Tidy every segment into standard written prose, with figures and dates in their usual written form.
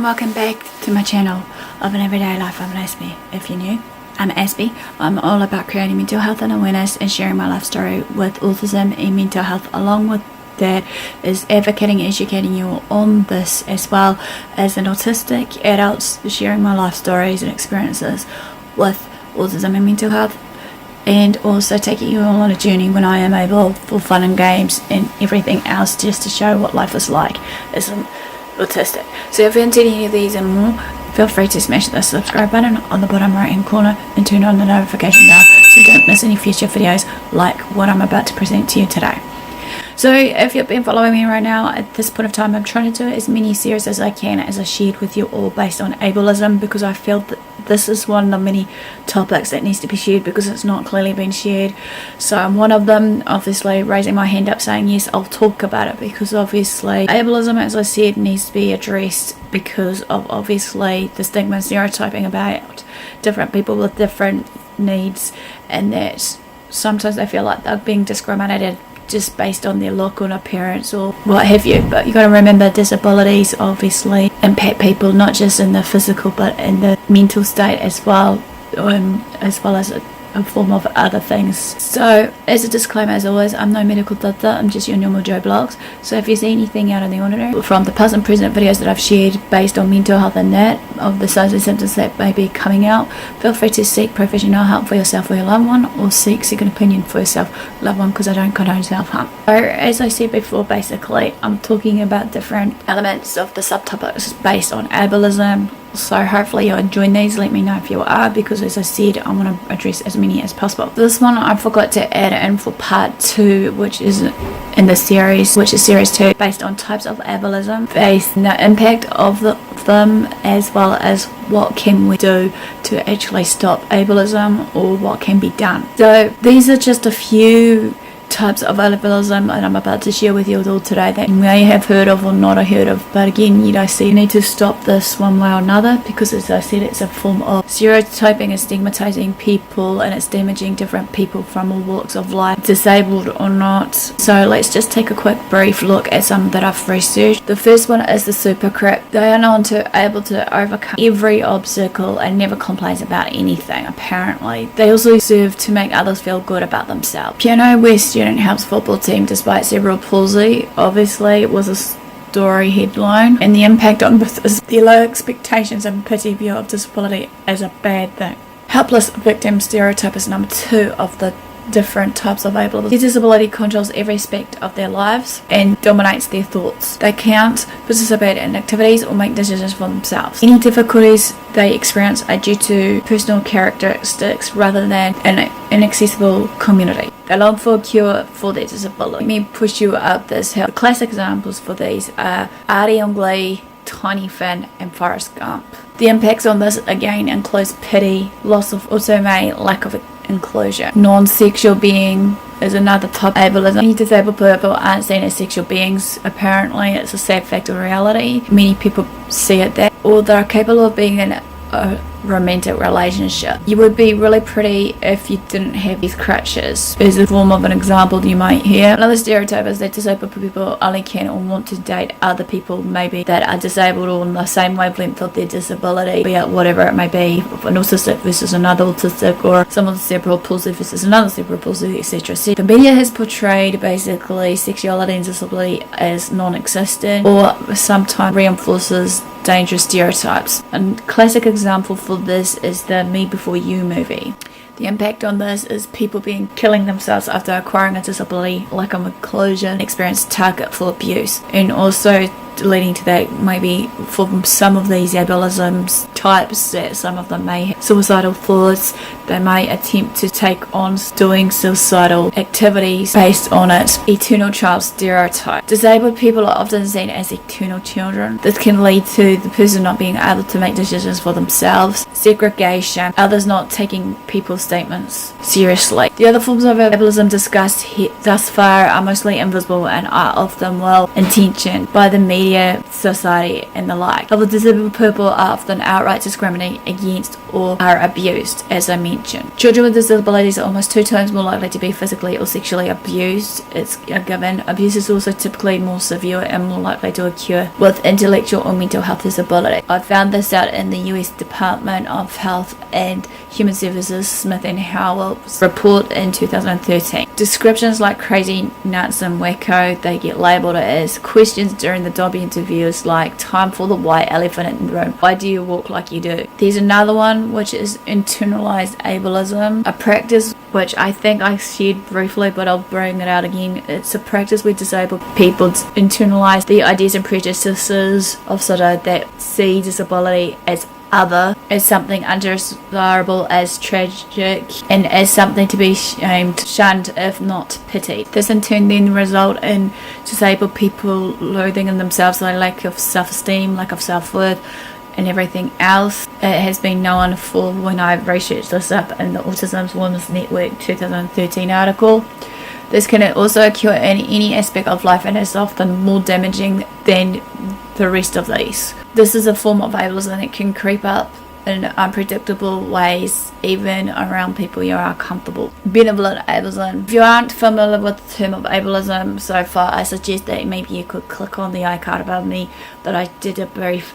welcome back to my channel of an everyday life. I'm Aspie. If you're new, I'm Aspie. I'm all about creating mental health and awareness and sharing my life story with autism and mental health. Along with that is advocating and educating you on this, as well as an autistic adult, sharing my life stories and experiences with autism and mental health, and also taking you all on a journey when I am able, for fun and games and everything else, just to show what life is like as an autistic. So if you're into any of these and more, feel free to smash the subscribe button on the bottom right hand corner and turn on the notification bell so you don't miss any future videos like what I'm about to present to you today. So if you've been following me right now, at this point of time I'm trying to do as many series as I can, as I shared with you all, based on ableism, because I feel that this is one of the many topics that needs to be shared because it's not clearly been shared. So I'm one of them, obviously raising my hand up saying yes, I'll talk about it, because obviously ableism, as I said, needs to be addressed because of obviously the stigma and stereotyping about different people with different needs, and that sometimes they feel like they're being discriminated just based on their look or appearance or what have you. But you got to remember, disabilities obviously impact people not just in the physical but in the mental state as well as a form of other things. So as a disclaimer, as always, I'm no medical doctor, I'm just your normal Joe blogs. So if you see anything out of the ordinary from the past and present videos that I've shared based on mental health and that, of the signs and symptoms that may be coming out, feel free to seek professional help for yourself or your loved one, or seek second opinion for yourself, loved one, because I don't condone self-harm. So as I said before, basically I'm talking about different elements of the subtopics based on ableism. So hopefully you're enjoying these. Let me know if you are, because as I said, I want to address as many as possible. This one I forgot to add in for part 2, which is in the series, which is series 2, based on types of ableism, based on the impact of them, as well as what can we do to actually stop ableism, or what can be done. So these are just a few types of ableism and I'm about to share with you all today that you may have heard of or not heard of. But again, you need to stop this one way or another, because as I said, it's a form of stereotyping and stigmatizing people, and it's damaging different people from all walks of life, disabled or not. So let's just take a quick brief look at some that I've researched. The first one is the super crip. They are known to able to overcome every obstacle and never complains about anything, apparently. They also serve to make others feel good about themselves. Piano West student helps football team despite cerebral palsy. Obviously it was a story headline, and the impact on this is the low expectations and pity view of disability as a bad thing. Helpless victim stereotype is number 2 of the different types of ableism. Their disability controls every aspect of their lives and dominates their thoughts. They can't participate in activities or make decisions for themselves. Any difficulties they experience are due to personal characteristics rather than an inaccessible community. They long for a cure for their disability. Let me push you up this hill. The classic examples for these are Artie on Glee, Tiny Finn and Forrest Gump. The impacts on this again includes pity, loss of autonomy, lack of inclusion. Non-sexual being is another type of ableism. Many disabled people aren't seen as sexual beings. Apparently it's a sad fact of reality. Many people see it that, or they're capable of being in a romantic relationship. You would be really pretty if you didn't have these crutches, is a form of an example you might hear. Another stereotype is that disabled people only can or want to date other people maybe that are disabled or on the same wavelength of their disability, be it whatever it may be, an autistic versus another autistic, or someone with cerebral palsy versus another cerebral palsy, etc. The media has portrayed basically sexuality and disability as non-existent, or sometimes reinforces dangerous stereotypes. A classic example for this is the Me Before You movie. The impact on this is people killing themselves after acquiring a disability, like a inclusion experience, target for abuse, and also leading to that maybe for some of these ableism types that some of them may have suicidal thoughts. They may attempt to take on doing suicidal activities based on its eternal child stereotype. Disabled people are often seen as eternal children. This can lead to the person not being able to make decisions for themselves, segregation, others not taking people's statements seriously. The other forms of ableism discussed thus far are mostly invisible and are often well intentioned by the media, society and the like. Other disabled people are often outraged outright discriminated against or are abused, as I mentioned. Children with disabilities are almost 2 times more likely to be physically or sexually abused. It's a given. Abuse is also typically more severe and more likely to occur with intellectual or mental health disability. I found this out in the US Department of Health and Human Services Smith and Howell's report in 2013. Descriptions like crazy, nuts and wacko, they get labelled as questions during the Dobby interviews like time for the white elephant in the room. Why do you walk like you do? There's another one which is internalized ableism, a practice which I think I shared briefly, but I'll bring it out again. It's a practice where disabled people internalize the ideas and prejudices of Sora that see disability as other, as something undesirable, as tragic, and as something to be shamed, shunned, if not pitied. This in turn then result in disabled people loathing in themselves, their lack of self-esteem, lack of self-worth, and everything else. It has been known for, when I researched this up in the Autism Women's Network 2013 article. This can also occur in any aspect of life and is often more damaging than the rest of these. This is a form of ableism that can creep up in unpredictable ways, even around people you are comfortable. Benevolent ableism. If you aren't familiar with the term of ableism so far, I suggest that maybe you could click on the icon above me that I did a brief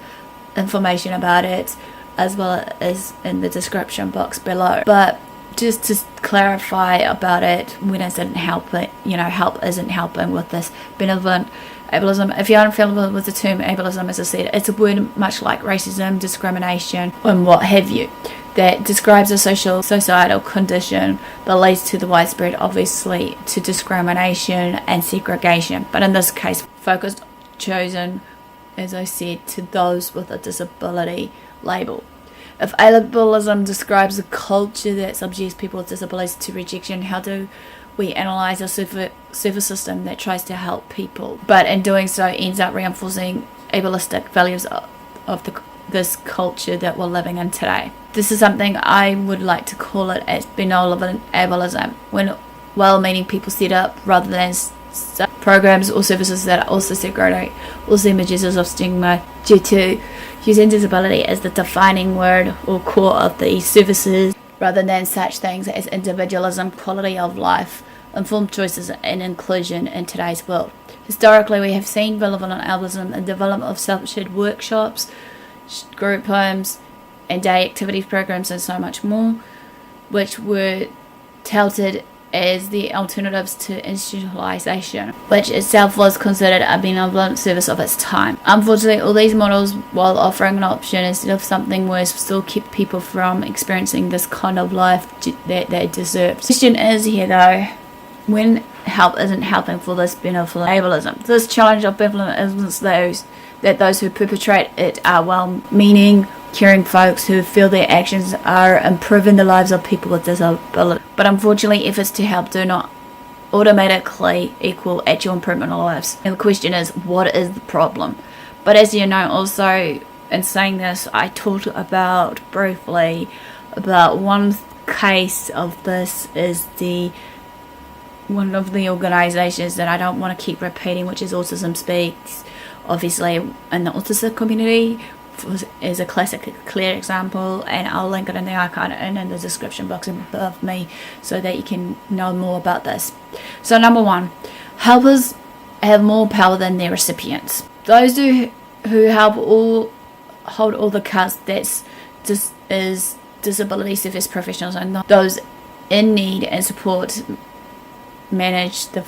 information about it, as well as in the description box below. But just to clarify about it, when it isn't helping, help isn't helping with this benevolent ableism. If you aren't familiar with the term ableism, as I said, it's a word much like racism, discrimination, and what have you, that describes a societal condition that leads to the widespread, obviously, to discrimination and segregation. But in this case, focused, chosen, as I said, to those with a disability label. If ableism describes a culture that subjects people with disabilities to rejection, how do we analyse a service system that tries to help people, but in doing so ends up reinforcing ableistic values of this culture that we're living in today? This is something I would like to call it as benevolent ableism, when well-meaning people set up rather than programs or services that also segregate or see images of stigma due to using disability as the defining word or core of these services, rather than such things as individualism, quality of life, informed choices and inclusion in today's world. Historically, we have seen benevolent ableism in development of self-shared workshops, group homes, and day activities programs, and so much more, which were touted as the alternatives to institutionalization, which itself was considered a benevolent service of its time. Unfortunately, all these models, while offering an option instead of something worse, still keep people from experiencing this kind of life that they deserve. The question is here though, when help isn't helping for this benevolent ableism. This challenge of benevolentism is those who perpetrate it are well-meaning, caring folks who feel their actions are improving the lives of people with disability. But unfortunately, efforts to help do not automatically equal actual improvement of lives. And the question is, what is the problem? But as you know, also in saying this, I talked about briefly about one case of this is one of the organisations that I don't want to keep repeating, which is Autism Speaks, obviously in the autistic community, is a classic clear example, and I'll link it in the icon and in the description box above me so that you can know more about this. So number one, helpers have more power than their recipients. Those who help hold all the cards is disability service professionals, and those in need and support manage the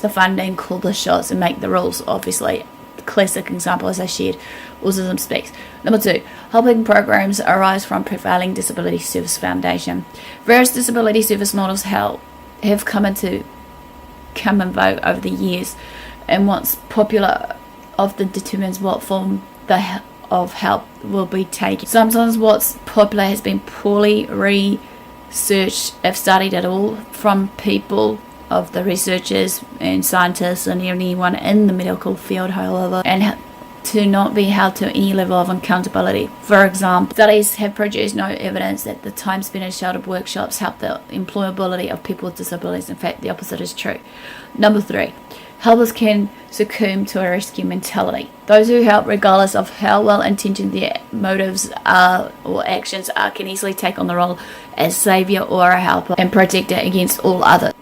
funding, call the shots, and make the rules. Obviously, classic example, as I shared, Autism Speaks. Number two, helping programs arise from prevailing disability service foundation. Various disability service models have come in vogue over the years, and what's popular often determines what form of help will be taken. Sometimes what's popular has been poorly researched, if studied at all, from people of the researchers and scientists and anyone in the medical field, however, and to not be held to any level of accountability. For example, studies have produced no evidence that the time spent in sheltered workshops help the employability of people with disabilities. In fact, the opposite is true. Number three, helpers can succumb to a rescue mentality. Those who help, regardless of how well intentioned their motives are or actions are, can easily take on the role as savior or a helper and protector against all others.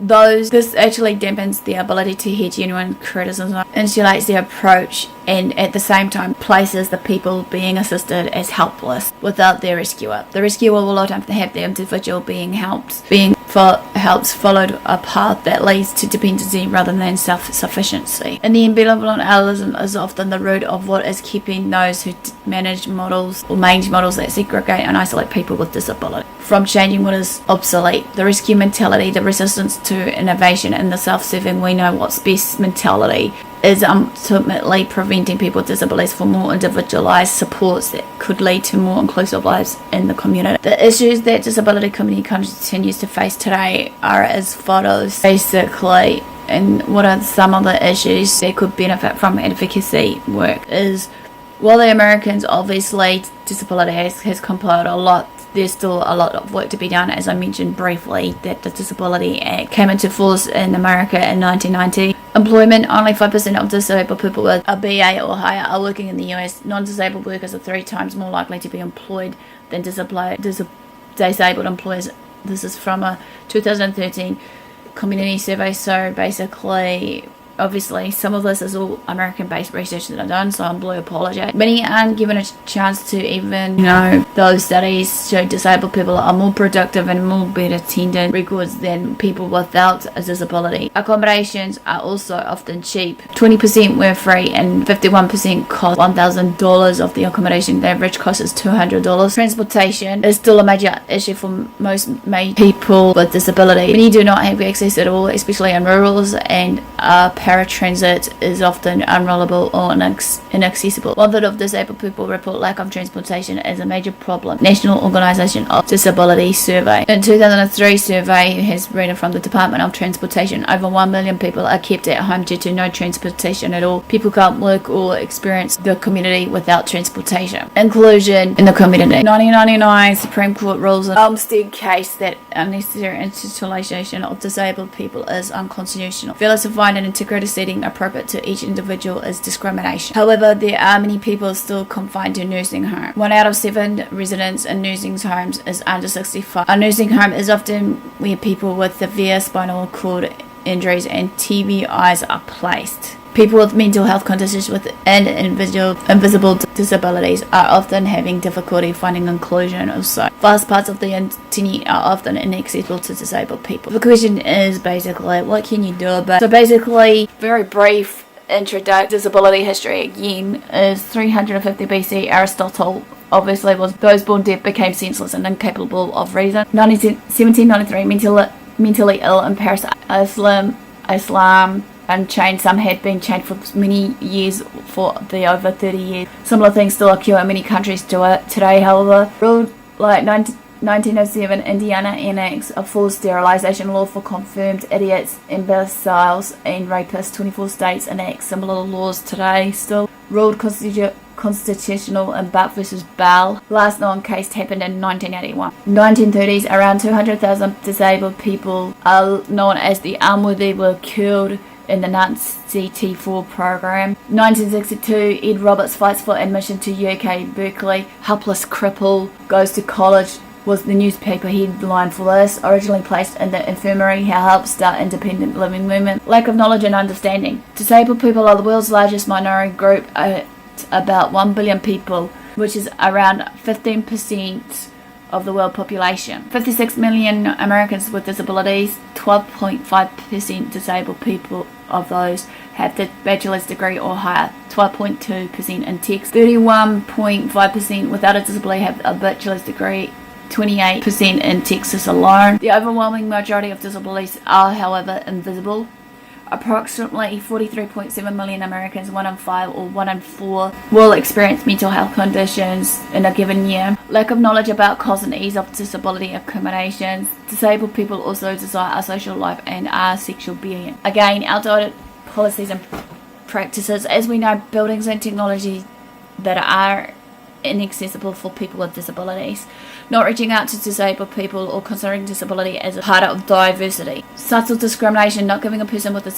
This actually dampens their ability to hear genuine criticism, insulates their approach, and at the same time places the people being assisted as helpless without their rescuer. The rescuer will often have the individual being helps followed a path that leads to dependency rather than self-sufficiency. And the benevolent ableism is often the root of what is keeping those who manage models that segregate and isolate people with disability from changing what is obsolete. The rescue mentality, the resistance to innovation, and the self-serving we know what's best mentality is ultimately preventing people with disabilities from more individualized supports that could lead to more inclusive lives in the community. The issues that disability community continues to face today are as follows, basically. And what are some of the issues that could benefit from advocacy work is, while the Americans obviously disability has compiled a lot, there's still a lot of work to be done. As I mentioned briefly, that the Disability Act came into force in America in 1990. Employment, only 5% of disabled people with a BA or higher are working in the US. Non-disabled workers are 3 times more likely to be employed than disabled employers. This is from a 2013 community survey. So basically, obviously, some of this is all American-based research that I've done, so I'm blue apologize. Many aren't given a chance to even know. Those studies show disabled people are more productive and more better attended records than people without a disability. Accommodations are also often cheap. 20% were free and 51% cost $1,000 of the accommodation. The average cost is $200. Transportation is still a major issue for most people with disability. Many do not have access at all, especially in rurals, and paratransit is often unreliable or inaccessible. 1/3 of disabled people report lack of transportation as a major problem. National Organization of Disability Survey. In 2003 survey has written from the Department of Transportation, over 1 million people are kept at home due to no transportation at all. People can't work or experience the community without transportation. Inclusion in the community. 1999 Supreme Court rules an Olmstead case that unnecessary institutionalization of disabled people is unconstitutional. Failure to find an integrated setting appropriate to each individual is discrimination. However, there are many people still confined to nursing homes. 1 out of 7 residents in nursing homes is under 65. A nursing home is often where people with severe spinal cord injuries and TBIs are placed. People with mental health conditions and invisible disabilities are often having difficulty finding inclusion also. Vast parts of the internet are often inaccessible to disabled people. The question is basically, what can you do about it? So basically, very brief introduction. Disability history again is 350 BC. Aristotle obviously was those born deaf became senseless and incapable of reason. 1793 mentally ill in Paris. Islam unchained. Some had been chained for many years, for the over 30 years. Similar things still occur in many countries today, however. Ruled like 1907 Indiana enacts a full sterilization law for confirmed idiots, imbeciles, and rapists. 24 states enact similar laws today. Still ruled constitutional in Buck versus Bell. Last known case happened in 1981. 1930s, around 200,000 disabled people are known as the unworthy were killed in the Nazi T4 program. 1962, Ed Roberts fights for admission to UK Berkeley. Helpless cripple goes to college was the newspaper headline for this. Originally placed in the infirmary, how help start independent living movement. Lack of knowledge and understanding. Disabled people are the world's largest minority group at about 1 billion people, which is around 15% of the world population. 56 million Americans with disabilities, 12.5% disabled people of those have the bachelor's degree or higher, 12.2% in tech, 31.5% without a disability have a bachelor's degree, 28% in Texas alone. The overwhelming majority of disabilities are, however, invisible. Approximately 43.7 million Americans, 1 in 5 or 1 in 4, will experience mental health conditions in a given year. Lack of knowledge about cause and ease of disability accommodations. Disabled people also desire a social life and are sexual being. Again, outdated policies and practices. As we know, buildings and technology that are inaccessible for people with disabilities. Not reaching out to disabled people or considering disability as a part of diversity. Subtle discrimination, not giving a person with a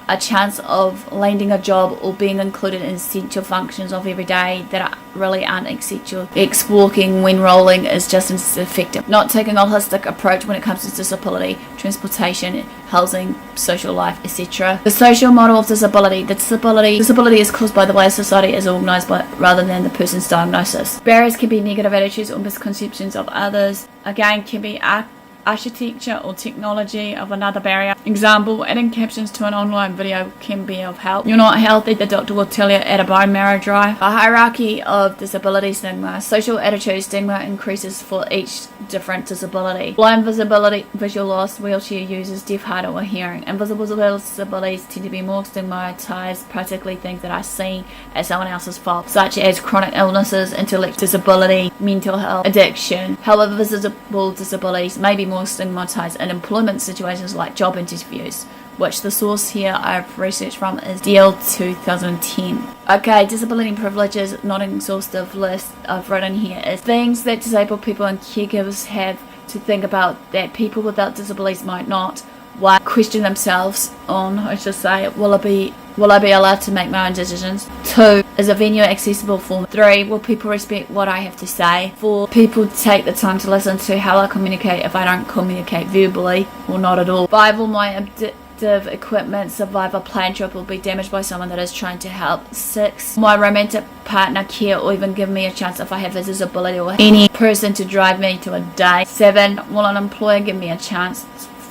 a chance of landing a job or being included in essential functions of every day that really aren't essential. Walking when rolling is just as effective. Not taking a holistic approach when it comes to disability, transportation, housing, social life, etc. The social model of disability. The disability is caused by the way society is organised rather than the person's diagnosis. Barriers can be negative attitudes or misconceptions of others. Again, can be architecture or technology of another barrier. Example, adding captions to an online video can be of help. You're not healthy, the doctor will tell you at a bone marrow drive. A hierarchy of disability stigma. Social attitude stigma increases for each different disability. Blind visibility, visual loss, wheelchair users, deaf, hard or hearing. Invisible disabilities tend to be more stigmatized, particularly things that are seen as someone else's fault, such as chronic illnesses, intellectual disability, mental health, addiction. However, visible disabilities may be more stigmatized in employment situations like job interviews, which the source here I've researched from is DL 2010. Okay, disability and privileges, not an exhaustive list I've written here, is things that disabled people and caregivers have to think about that people without disabilities might not. One, question themselves on, I should say, will I be allowed to make my own decisions? 2, is a venue accessible for me? 3, will people respect what I have to say? 4, people take the time to listen to how I communicate if I don't communicate verbally or not at all? 5, will my adaptive equipment survive a plane trip or be damaged by someone that is trying to help? 6, will my romantic partner care or even give me a chance if I have a disability or any person to drive me to a date? 7, will an employer give me a chance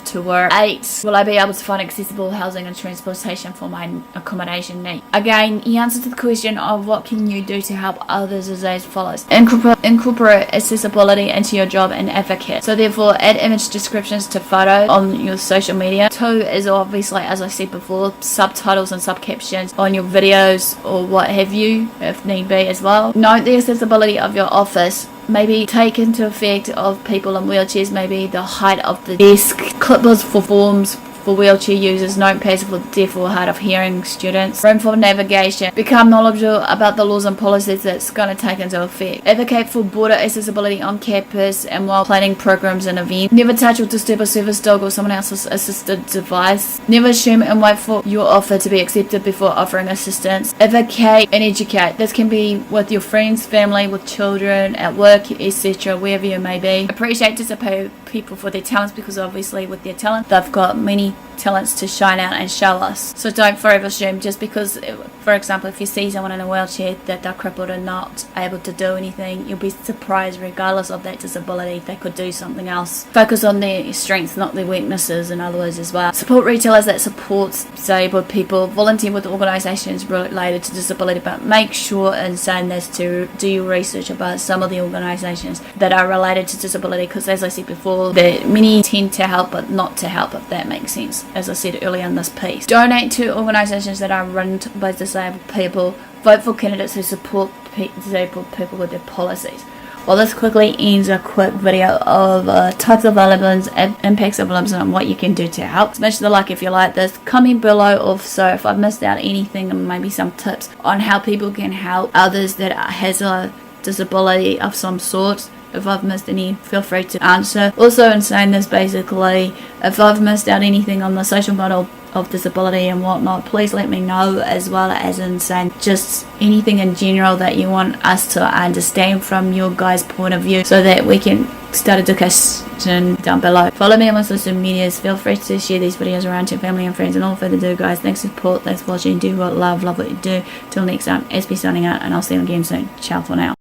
to work? 8, will I be able to find accessible housing and transportation for my accommodation need? Again, the answer to the question of what can you do to help others is as follows. Incorporate accessibility into your job and advocate. So therefore, add image descriptions to photos on your social media. 2 is obviously, as I said before, subtitles and subcaptions on your videos or what have you, if need be as well. Note the accessibility of your office. Maybe take into effect of people in wheelchairs, maybe the height of the desk, clipboards for forms for wheelchair users, notepads for deaf or hard of hearing students, room for navigation. Become knowledgeable about the laws and policies that's going to take into effect. Advocate for broader accessibility on campus and while planning programs and events. Never touch or disturb a service dog or someone else's assisted device. Never assume and wait for your offer to be accepted before offering assistance. Advocate and educate. This can be with your friends, family, with children, at work, etc., wherever you may be. Appreciate disabled people for their talents, because obviously with their talent they've got many talents to shine out and show us. So don't forever assume just because, for example, if you see someone in a wheelchair that they're crippled and not able to do anything, you'll be surprised regardless of that disability they could do something else. Focus on their strengths, not their weaknesses, in other words as well. Support retailers that supports disabled people. Volunteer with organisations related to disability, but make sure in saying this to do your research about some of the organisations that are related to disability, because as I said before, many tend to help but not to help, if that makes sense, as I said earlier in this piece. Donate to organisations that are run by disabled people. Vote for candidates who support disabled people with their policies. Well, this quickly ends a quick video of types of ableism, impacts of ableism, and what you can do to help. Smash the like if you like this. Comment below also if I've missed out anything, and maybe some tips on how people can help others that has a disability of some sort. If I've missed any, feel free to answer. Also, in saying this, basically, if I've missed out anything on the social model of disability and whatnot, please let me know, as well as in saying just anything in general that you want us to understand from your guys' point of view, so that we can start a discussion down below. Follow me on my social medias. Feel free to share these videos around to your family and friends. And all further ado, guys, thanks for support, thanks for watching. Do what love what you do. Till next time, Aspie signing out, and I'll see you again soon. Ciao for now.